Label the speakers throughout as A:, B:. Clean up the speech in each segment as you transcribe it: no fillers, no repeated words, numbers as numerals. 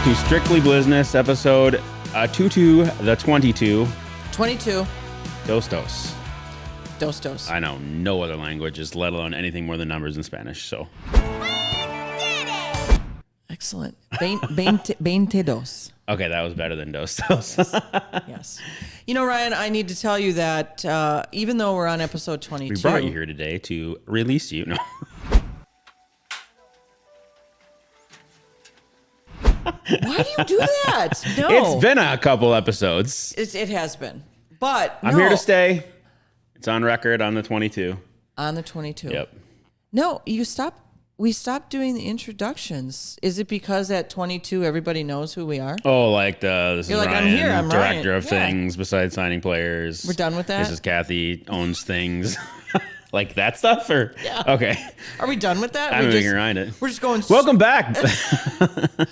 A: back to Strictly Blizzness, episode 22. Dos. I know no other languages, let alone anything more than numbers in Spanish, so.
B: Excellent. 22.
A: Okay, that was better than dos.
B: Yes. You know, Ryan, I need to tell you that even though we're on episode 22.
A: We brought you here today to release you. No.
B: Why do you do that? No.
A: It's been a couple episodes.
B: It has been. But
A: I'm here to stay. It's on record on the 22.
B: On the 22.
A: Yep.
B: No, we stopped doing the introductions. Is it because at 22 everybody knows who we are?
A: Oh, like this
B: You're
A: is
B: like,
A: Ryan,
B: I'm here, I'm
A: director
B: Ryan.
A: of things besides signing players.
B: We're done with that?
A: This is Kathy, owns things. Like that stuff? Or
B: yeah.
A: Okay.
B: Are we done with that?
A: I'm moving around it.
B: We're just going.
A: Welcome back.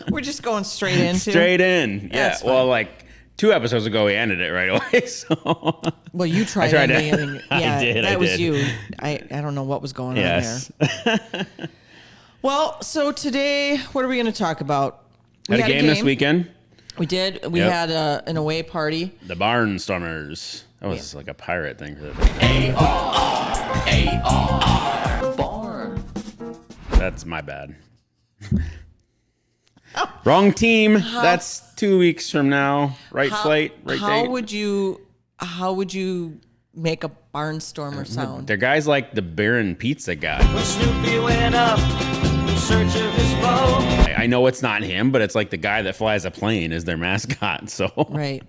B: We're just going straight into.
A: Straight in. Yeah.
B: That's
A: Well,
B: fine.
A: like 2 episodes ago, we ended it right away. So.
B: Well, you tried ending. Yeah,
A: I did.
B: That was you. I don't know what was going on there. Well, so today, what are we going to talk about?
A: We had a game this weekend.
B: We did. We had an away party.
A: The Barnstormers. That was like a pirate thing.
B: A-R. Barn.
A: That's my bad. Wrong team. That's 2 weeks from now. Right flight, right date.
B: How would you make a barnstormer sound?
A: They're guys like the Baron Pizza guy.
C: When Snoopy went up in search of his foe.
A: I know it's not him, but it's like the guy that flies a plane is their mascot. So
B: Right.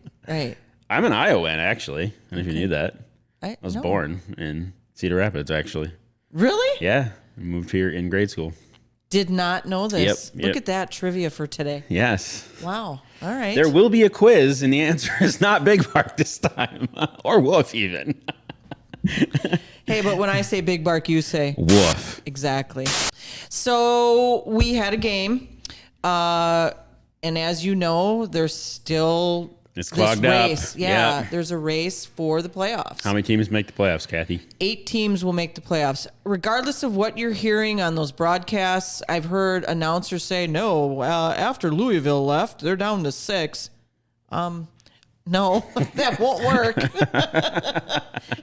A: I'm an Iowan, actually. And if you knew that, I was
B: no.
A: born in Cedar Rapids, actually.
B: Really?
A: Yeah, I moved here in grade school.
B: Did not know this.
A: Yep.
B: Look at that trivia for today.
A: Yes.
B: Wow. All right.
A: There will be a quiz, and the answer is not Big Bark this time, or Wolf even.
B: Hey, but when I say Big Bark, you say
A: Woof.
B: Exactly. So we had a game, and as you know, there's still
A: It's
B: this
A: clogged up.
B: race. Yeah,
A: Yep.
B: there's a race for the playoffs.
A: How many teams make the playoffs, Kathy?
B: 8 teams will make the playoffs. Regardless of what you're hearing on those broadcasts, I've heard announcers say, no, after Louisville left, they're down to 6. No, that won't work.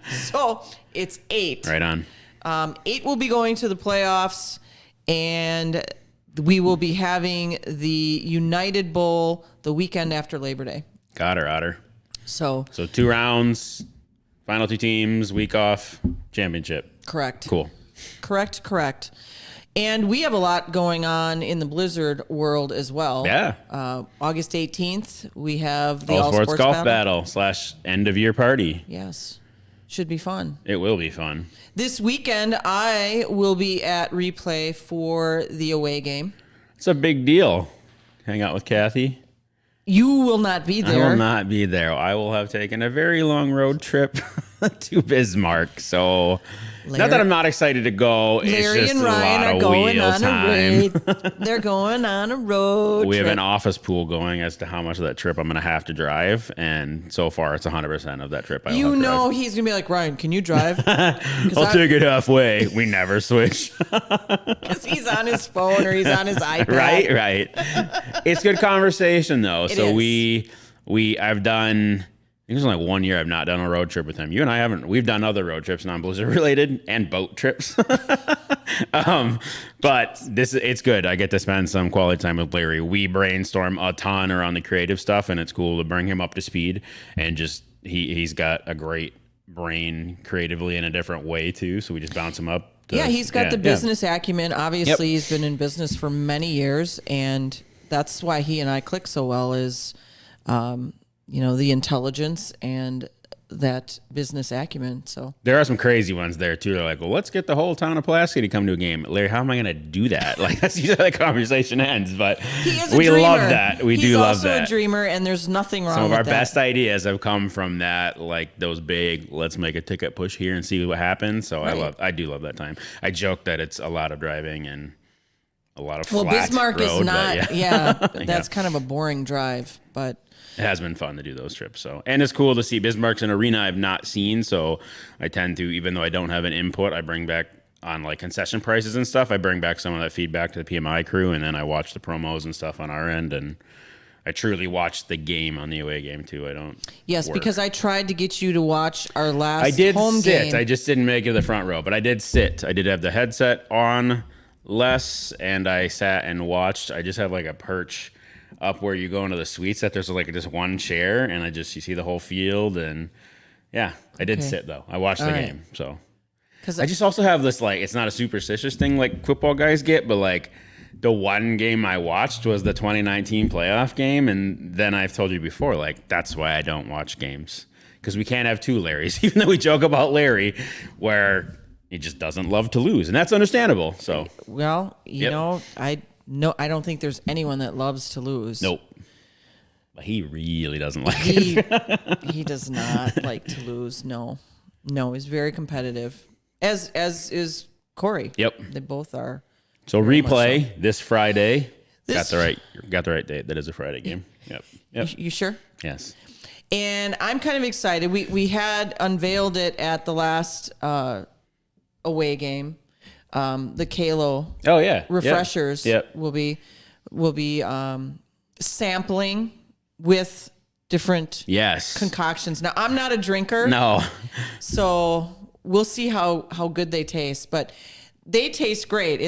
B: So it's 8.
A: Right on.
B: 8 will be going to the playoffs, and we will be having the United Bowl the weekend after Labor Day.
A: Got her, Otter.
B: So
A: 2 rounds, final 2 teams, week off, championship.
B: correct.
A: Cool.
B: Correct. And we have a lot going on in the Blizzard world as well.
A: Yeah.
B: August 18th, we have the
A: All sports golf
B: battle.
A: battle / end of year party.
B: Yes. Should be fun.
A: It will be fun.
B: This weekend, I will be at Replay for the away game.
A: It's a big deal. Hang out with Kathy.
B: You will not be there.
A: I will not be there. I will have taken a very long road trip to Bismarck. So, not that I'm not excited to go.
B: Larry
A: it's just
B: and Ryan
A: a lot
B: are
A: of
B: going
A: wheel
B: on
A: time.
B: a raid. They're going on a road
A: We have
B: trip.
A: an office pool going as to how much of that trip I'm going to have to drive. And so far, it's 100% of that trip I will
B: You
A: have to
B: know
A: drive.
B: he's going to be like, Ryan, can you drive?
A: I'll take it halfway. We never switch.
B: Because he's on his phone or he's on his iPad.
A: Right. It's good conversation, though.
B: It
A: So
B: is.
A: I've done, I think it's only 1 year I've not done a road trip with him. You and I haven't. We've done other road trips, non-Blizzard related, and boat trips. But it's good. I get to spend some quality time with Larry. We brainstorm a ton around the creative stuff, and it's cool to bring him up to speed. And just he's got a great brain creatively in a different way too. So we just bounce him up.
B: He's got the business acumen. Obviously, he's been in business for many years, and that's why he and I click so well. Is the intelligence and that business acumen. So
A: there are some crazy ones there too. They're like, well, let's get the whole town of Pulaski to come to a game. Larry, how am I going to do that? Like, that's usually how the conversation ends. But
B: he is a
A: we
B: dreamer.
A: love that. We do love that.
B: He's also a dreamer, and there's nothing wrong
A: Some of
B: with
A: our
B: that.
A: best ideas have come from that, like those big, let's make a ticket push here and see what happens. So
B: Right.
A: I do love that time. I joke that it's a lot of driving and a lot of flat
B: Bismarck
A: road,
B: is not.
A: but yeah.
B: That's kind of a boring drive, but
A: It has been fun to do those trips. So, and it's cool to see. Bismarck's an arena I've not seen, so I tend to, even though I don't have an input, I bring back on like concession prices and stuff. I bring back some of that feedback to the PMI crew, and then I watch the promos and stuff on our end, and I truly watch the game on the away game too. I don't.
B: Yes,
A: work.
B: because I tried to get you to watch our last
A: I did
B: home
A: sit.
B: game.
A: I just didn't make it to the front row, but I did sit. I did have the headset on less, and I sat and watched. I just have like a perch up where you go into the suites that there's like just one chair, and you see the whole field. And yeah, I did sit though. I watched the game, so. I just also have this, like, it's not a superstitious thing like football guys get, but like the one game I watched was the 2019 playoff game. And then I've told you before, like, that's why I don't watch games, because we can't have two Larrys, even though we joke about Larry, where he just doesn't love to lose. And that's understandable. So,
B: well, you know, I don't think there's anyone that loves to lose.
A: Nope. But he really doesn't like it.
B: He does not like to lose. No, he's very competitive. As is Corey.
A: Yep.
B: They both are.
A: So replay this Friday. Got the right date. That is a Friday game. Yep.
B: You sure?
A: Yes.
B: And I'm kind of excited. We had unveiled it at the last away game. The Kalo refreshers will be sampling with different concoctions. Now, I'm not a drinker.
A: No.
B: So we'll see how good they taste, but they taste great.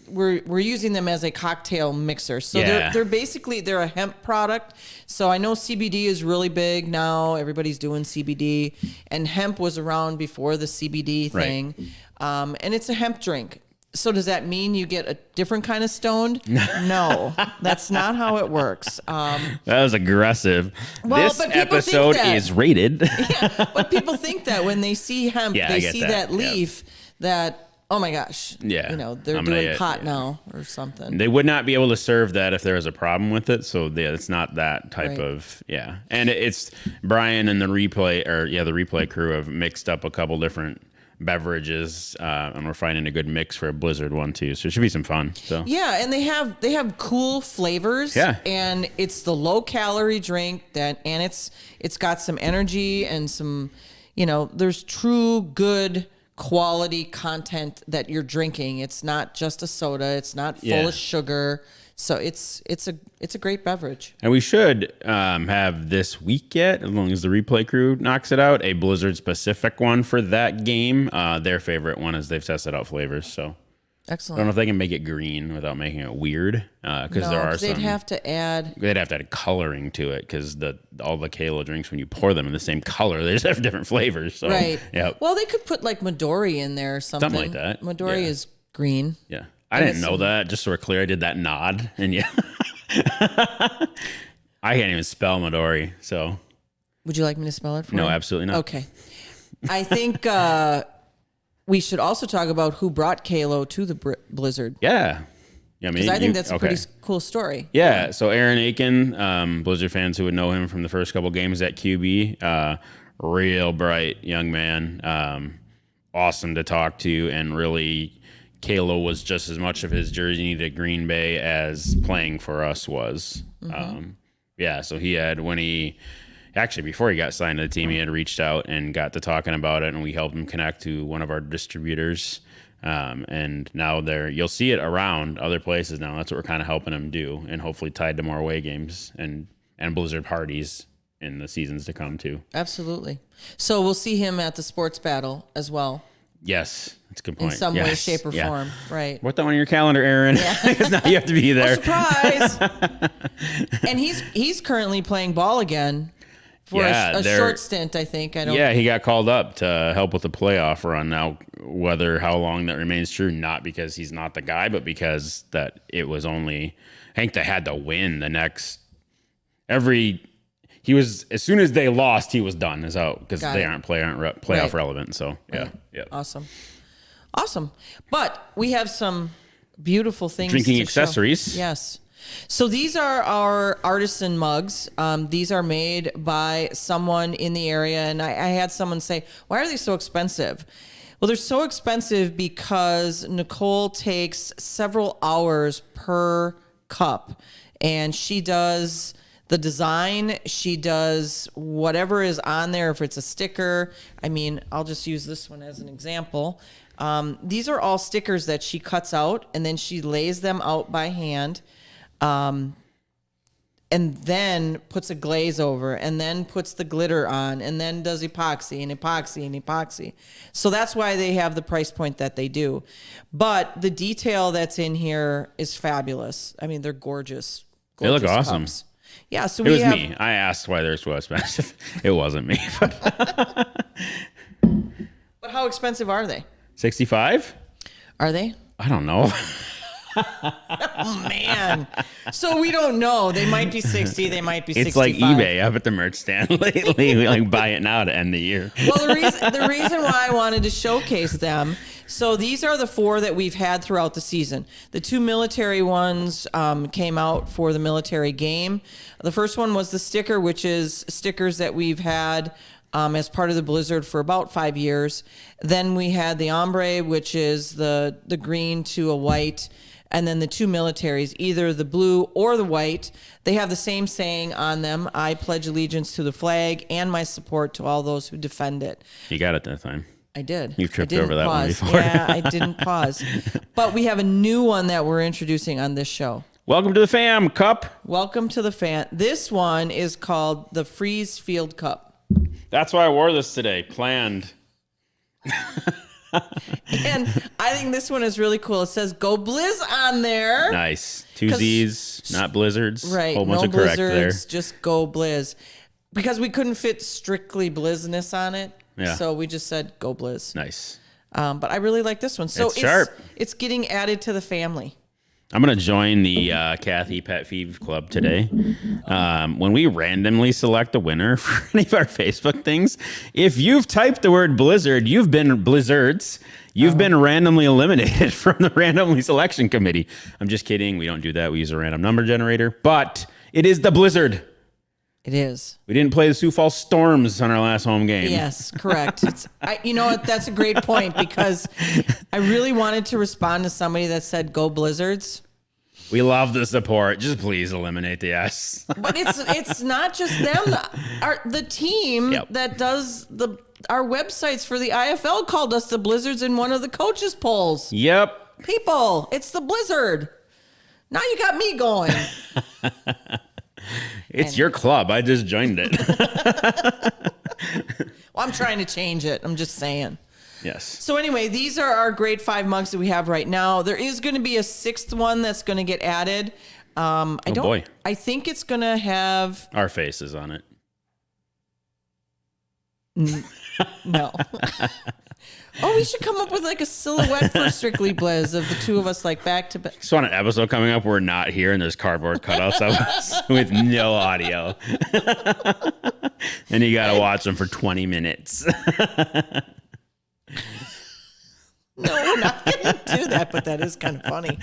B: We're using them as a cocktail mixer. So they're basically a hemp product. So I know CBD is really big now. Everybody's doing CBD, and hemp was around before the CBD thing. Right. And it's a hemp drink. So does that mean you get a different kind of stoned? No, that's not how it works.
A: That was aggressive.
B: Well,
A: this episode is rated.
B: Yeah, but people think that when they see hemp, they see that leaf that, oh my gosh, they're doing pot now or something.
A: They would not be able to serve that if there was a problem with it. So it's not that type of, And it's Brian and the replay crew have mixed up a couple different beverages, and we're finding a good mix for a Blizzard one too, so it should be some fun. So
B: and they have cool flavors, and it's the low calorie drink and it's got some energy and some, there's true good quality content that you're drinking. It's not just a soda, it's not full of sugar. So it's a great beverage.
A: And we should have this week yet, as long as the replay crew knocks it out, a Blizzard specific one for that game. Their favorite one is they've tested out flavors. So
B: excellent.
A: I don't know if they can make it green without making it weird, because there are some.
B: They'd have to add
A: coloring to it, because all the Kalo drinks, when you pour them in the same color, they just have different flavors. So,
B: right.
A: Yeah.
B: Well, they could put like Midori in there or something.
A: Something like that.
B: Midori is green.
A: Yeah. I didn't know that. Just so we're clear, I did that nod, and I can't even spell Midori. So,
B: would you like me to spell it for you?
A: No, absolutely not.
B: Okay. I think we should also talk about who brought Kalo to the Blizzard.
A: Yeah.
B: Because I think that's a pretty cool story.
A: Yeah. So Aaron Aiken, Blizzard fans who would know him from the first couple games at QB, real bright young man, awesome to talk to, and really. Kalo was just as much of his jersey to Green Bay as playing for us was. Mm-hmm. So he had, before he got signed to the team, he had reached out and got to talking about it, and we helped him connect to one of our distributors. And now you'll see it around other places now. That's what we're kind of helping him do, and hopefully tied to more away games and Blizzard parties in the seasons to come too.
B: Absolutely. So we'll see him at the sports battle as well.
A: Yes, that's a good point.
B: In some way, shape, or form, right?
A: Put that one on your calendar, Aaron. Because now you have to be there.
B: Surprise! And he's currently playing ball again for a short stint, I think.
A: He got called up to help with the playoff run. Now, how long that remains true, not because he's not the guy, but because that it was only, I think they had to win the next He was, as soon as they lost, he was done. Is out because they aren't playoff relevant. So yeah. Awesome. But we have some beautiful things. Drinking accessories.
B: Show. Yes. So these are our artisan mugs. These are made by someone in the area, and I had someone say, "Why are they so expensive?" Well, they're so expensive because Nicole takes several hours per cup, and she does the design, she does whatever is on there. If it's a sticker, I'll just use this one as an example. These are all stickers that she cuts out, and then she lays them out by hand. and then puts a glaze over, and then puts the glitter on, and then does epoxy and epoxy and epoxy. So that's why they have the price point that they do. But the detail that's in here is fabulous. I mean, they're gorgeous.
A: They look
B: gorgeous
A: awesome.
B: cups. Yeah, so
A: It was
B: have,
A: me. I asked why they're so expensive. It wasn't me.
B: But how expensive are they?
A: 65?
B: Are they?
A: I don't know.
B: Oh, man. So we don't know. They might be 60. They might be 65.
A: It's like eBay up at the merch stand lately. We like buy it now to end the year.
B: Well, the reason why I wanted to showcase them, so these are the 4 that we've had throughout the season. The 2 military ones came out for the military game. The first one was the sticker, which is stickers that we've had as part of the Blizzard for about 5 years. Then we had the ombre, which is the green to a white. And then the 2 militaries, either the blue or the white. They have the same saying on them: I pledge allegiance to the flag and my support to all those who defend it.
A: You got it that time.
B: I did.
A: You've tripped
B: I didn't
A: over that one
B: pause.
A: before.
B: Yeah, I didn't pause. But we have a new one that we're introducing on this show.
A: Welcome to the fam, Cup.
B: Welcome to the fan. This one is called the Freeze Field Cup.
A: That's why I wore this today. Planned.
B: And I think this one is really cool. It says "Go Blizz" on there.
A: Nice. 2 Z's, not blizzards.
B: Right.
A: Whole bunch
B: No
A: of correct
B: blizzards,
A: there.
B: just "Go Blizz." Because we couldn't fit strictly Blizzness on it.
A: Yeah.
B: So we just said "Go Blizz."
A: Nice.
B: But I really like this one. So
A: It's sharp.
B: It's getting added to the family.
A: I'm going to join the Kathy Pet Peeve Club today. When we randomly select a winner for any of our Facebook things, if you've typed the word Blizzard, you've been Blizzards. You've been randomly eliminated from the randomly selection committee. I'm just kidding. We don't do that. We use a random number generator. But it is the Blizzard.
B: It is.
A: We didn't play the Sioux Falls Storms on our last home game.
B: Yes, correct. You know what? That's a great point, because I really wanted to respond to somebody that said "Go Blizzards."
A: We love the support. Just please eliminate the S.
B: But it's not just them. The team
A: Yep.
B: that does our websites for the IFL called us the Blizzards in one of the coaches polls.
A: Yep.
B: People, it's the Blizzard. Now you got me going.
A: It's your club. I just joined it.
B: Well, I'm trying to change it. I'm just saying.
A: Yes.
B: So anyway, these are our grade 5 mugs that we have right now. There is going to be a 6th one that's going to get added.
A: Boy.
B: I think it's going to have
A: Our face is on it.
B: no. Oh, we should come up with like a silhouette for Strictly Blizz of the 2 of us like back to back.
A: Just want an episode coming up. We're not here, and there's cardboard cutouts of us with no audio. And you got to watch them for 20 minutes.
B: No, we're not going to do that, but that is kind of funny.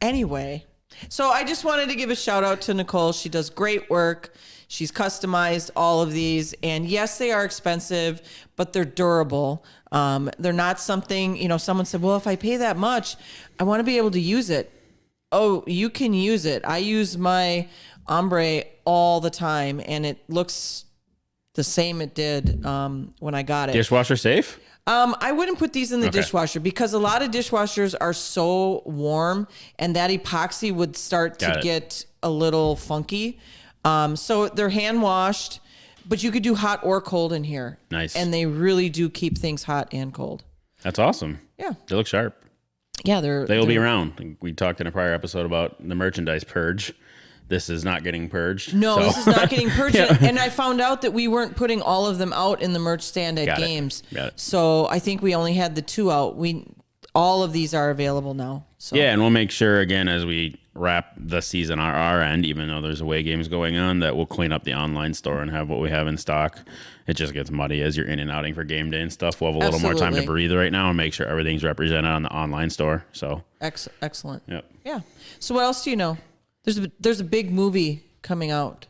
B: Anyway, so I just wanted to give a shout out to Nicole. She does great work. She's customized all of these. And yes, they are expensive, but they're durable. They're not something, someone said, well, if I pay that much, I want to be able to use it. Oh, you can use it. I use my ombre all the time, and it looks the same it did when I got it.
A: Dishwasher safe?
B: I wouldn't put these in the dishwasher, because a lot of dishwashers are so warm, and that epoxy would start to get a little funky. So they're hand washed, but you could do hot or cold in here.
A: Nice.
B: And they really do keep things hot and cold.
A: That's awesome.
B: Yeah.
A: They look sharp.
B: Yeah,
A: They'll be around. We talked in a prior episode about the merchandise purge. This is not getting purged.
B: No,
A: so.
B: this is not getting purged.
A: Yeah.
B: And I found out that we weren't putting all of them out in the merch stand at
A: Got it.
B: games.
A: Got it.
B: So I think we only had the 2 out. All of these are available now. So
A: Yeah, and we'll make sure, again, as we wrap the season on our end, even though there's away games going on, that we'll clean up the online store and have what we have in stock. It just gets muddy as you're in and outing for game day and stuff. We'll have a little more time to
B: Absolutely.
A: breathe right now and make sure everything's represented on the online store. So,
B: excellent.
A: yep.
B: Yeah. So what else do you know? There's a big movie coming out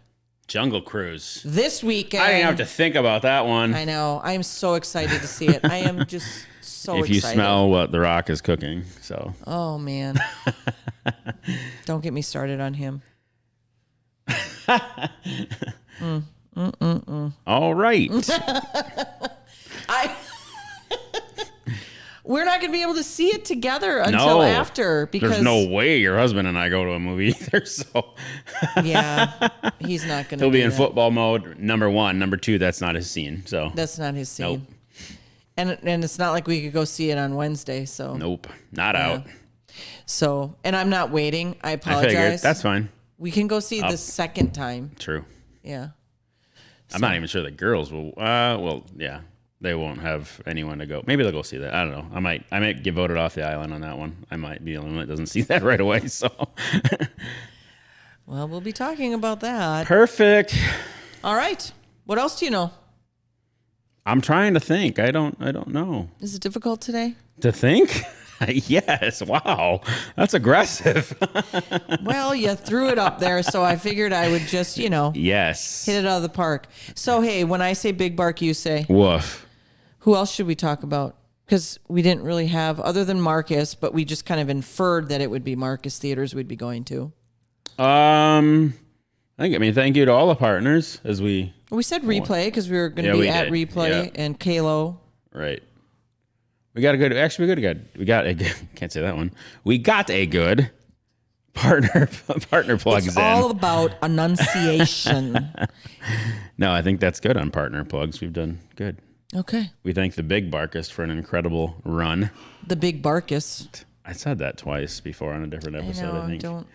A: Jungle Cruise.
B: this weekend.
A: I didn't have to think about that one.
B: I know. I am so excited to see it. I am just so
A: If you
B: excited.
A: smell what The Rock is cooking, so.
B: Oh man. Don't get me started on him.
A: All right.
B: I we're not going to be able to see it together until
A: No.
B: after because
A: There's no way your husband and I go to a movie either. So
B: yeah, he's not going to.
A: he'll be in
B: that.
A: football mode. Number one, number two, that's not his scene. So
B: That's not his scene.
A: Nope.
B: And it's not like we could go see it on Wednesday. So
A: nope, not out.
B: So, and I'm not waiting. I
A: I
B: apologize.
A: figured that's fine.
B: We can go see the second time.
A: True.
B: Yeah.
A: I'm not even sure the girls will. Well, yeah, they won't have anyone to go. Maybe they'll go see that. I don't know. I might get voted off the island on that one. I might be the only one that doesn't see that right away. So
B: Well, we'll be talking about that.
A: perfect.
B: All right. What else do you know?
A: I'm trying to think. I don't know.
B: Is it difficult today?
A: To think? Yes. Wow. That's aggressive.
B: Well, you threw it up there, so I figured I would just,
A: Yes.
B: hit it out of the park. So, hey, when I say big bark, you say,
A: Woof.
B: who else should we talk about? Because we didn't really have, other than Marcus, but we just kind of inferred that it would be Marcus Theaters we'd be going to.
A: Thank you to all the partners as we.
B: We said replay because we were going to
A: Yeah,
B: be
A: we
B: at
A: did.
B: replay
A: Yeah.
B: and Kalo.
A: Right. We got a good. Actually, we got a good. Can't say that one. We got a good partner plugs
B: It's
A: in.
B: all about enunciation.
A: No, I think that's good on partner plugs. We've done good.
B: Okay.
A: We thank the Big Barkist for an incredible run.
B: The big Barkus.
A: I said that twice before on a different episode. I think.
B: I don't.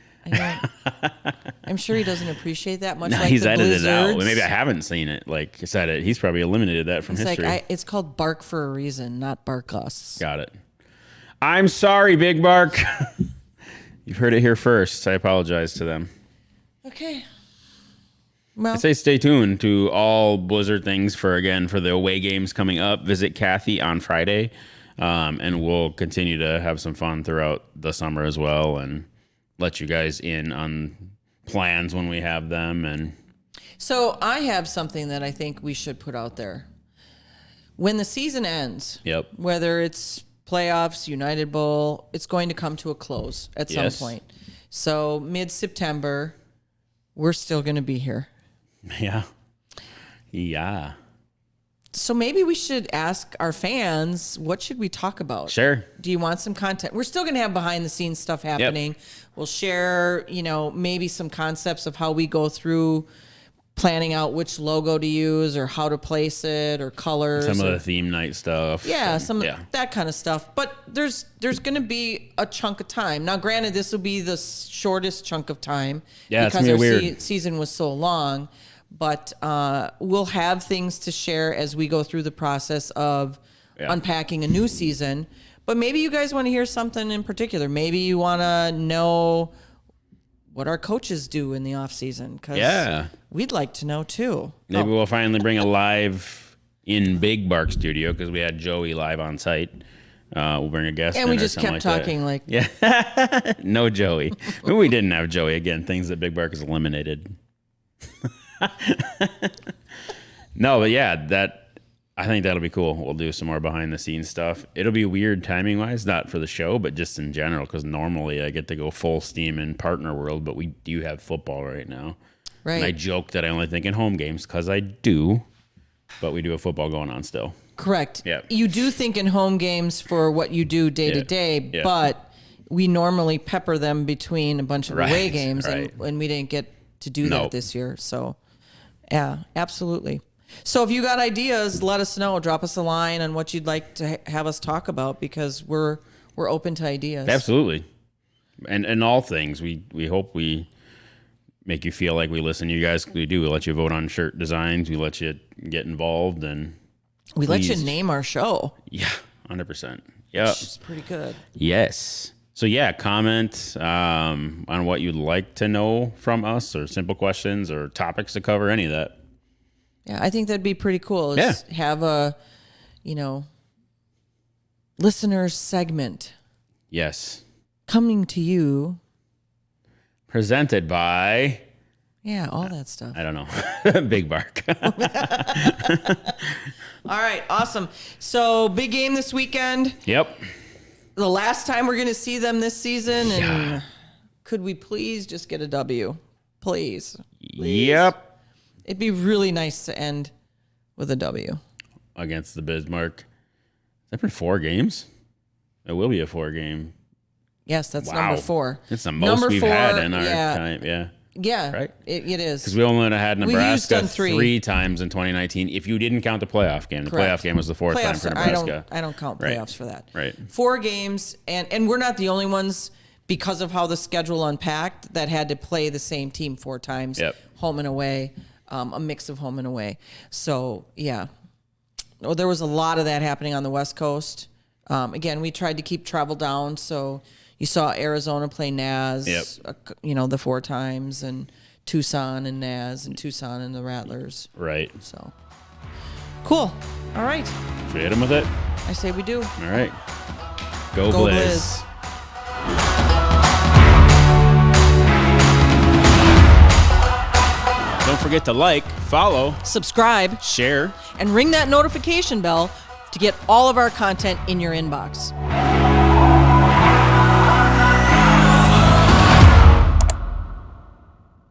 B: I'm sure he doesn't appreciate that much.
A: No,
B: like
A: he's
B: the
A: edited it out.
B: Blizzards.
A: Maybe I haven't seen it. Like I said, He's probably eliminated that from
B: It's
A: history.
B: like it's called bark for a reason, not bark us.
A: Got it. I'm sorry, Big Bark. You've heard it here first. I apologize to them.
B: Okay. Well,
A: I say stay tuned to all Blizzard things for the away games coming up. Visit Kathy on Friday, and we'll continue to have some fun throughout the summer as well, and let you guys in on plans when we have them. And
B: so I have something that I think we should put out there. When the season ends,
A: yep,
B: whether it's playoffs, United Bowl, it's going to come to a close at some
A: Yes.
B: point. So mid-September, we're still going to be here.
A: yeah.
B: So maybe we should ask our fans, what should we talk about?
A: Sure.
B: Do you want some content? We're still going to have behind the scenes stuff happening. We'll share, maybe some concepts of how we go through planning out which logo to use or how to place it or colors.
A: Some of the theme night stuff.
B: Yeah,
A: and,
B: that kind of stuff. But there's going to be a chunk of time. Now, granted, this will be the shortest chunk of time
A: Yeah, it's
B: because
A: gonna
B: our
A: be weird.
B: season was so long. But we'll have things to share as we go through the process of unpacking a new season. But maybe you guys want to hear something in particular. Maybe you want to know what our coaches do in the off season. Because we'd like to know too.
A: Maybe we'll finally bring a live in Big Bark studio because we had Joey live on site. We'll bring a guest
B: And
A: in
B: we
A: or
B: just
A: something
B: kept
A: like
B: talking
A: that.
B: like,
A: No Joey. Maybe we didn't have Joey. Again, things that Big Bark has eliminated. No, but I think that'll be cool. We'll do some more behind the scenes stuff. It'll be weird timing wise, not for the show, but just in general, because normally I get to go full steam in partner world, but we do have football right now.
B: right.
A: And I joke that I only think in home games because I do, but we do have football going on still.
B: Correct.
A: Yeah.
B: You do think in home games for what you do day to day,
A: Yeah.
B: but we normally pepper them between a bunch of away
A: Right,
B: games,
A: right.
B: and we didn't get to do that
A: Nope.
B: this year. So, yeah, absolutely. So if you got ideas, let us know. Drop us a line on what you'd like to have us talk about because we're open to ideas.
A: Absolutely. And all things. We hope we make you feel like we listen to you guys. We do. We let you vote on shirt designs. We let you get involved and
B: We let you
A: please.
B: name our show.
A: 100%. Yeah.
B: It's pretty good.
A: Yes. So comment on what you'd like to know from us, or simple questions or topics to cover, any of that.
B: Yeah, I think that'd be pretty cool.
A: Yeah.
B: Have a, listeners segment
A: Yes.
B: coming to you.
A: Presented by,
B: Yeah, all that stuff.
A: I don't know, Big Bark.
B: All right, awesome. So big game this weekend.
A: Yep.
B: The last time we're going to see them this season, and
A: Yeah.
B: could we please just get a W? Please.
A: Yep.
B: It'd be really nice to end with a W.
A: Against the Bismarck. Has that been 4 games? It will be a 4-game.
B: Yes, that's
A: Wow.
B: number 4.
A: It's the most
B: Number
A: we've
B: 4,
A: had in our time. Yeah.
B: Yeah,
A: Right?
B: it is.
A: Because we only had
B: We've
A: Nebraska
B: done 3.
A: 3 times in 2019. If you didn't count the playoff game, the
B: Correct.
A: playoff game was the 4th time
B: Playoffs,
A: for Nebraska.
B: I don't count
A: Right.
B: playoffs for that.
A: Right.
B: 4 games, and we're not the only ones because of how the schedule unpacked that had to play the same team 4 times,
A: Yep.
B: home and away, a mix of home and away. So yeah, there was a lot of that happening on the West Coast. Again, we tried to keep travel down, so you saw Arizona play Naz, the 4 times, and Tucson and Naz, and Tucson and the Rattlers.
A: Right.
B: So cool. All right,
A: Should we hit him with it?
B: I say we do.
A: All right. Go,
B: Go
A: Blizz.
B: Blizz.
A: Don't forget to like, follow,
B: Subscribe,
A: share.
B: and ring that notification bell to get all of our content in your inbox.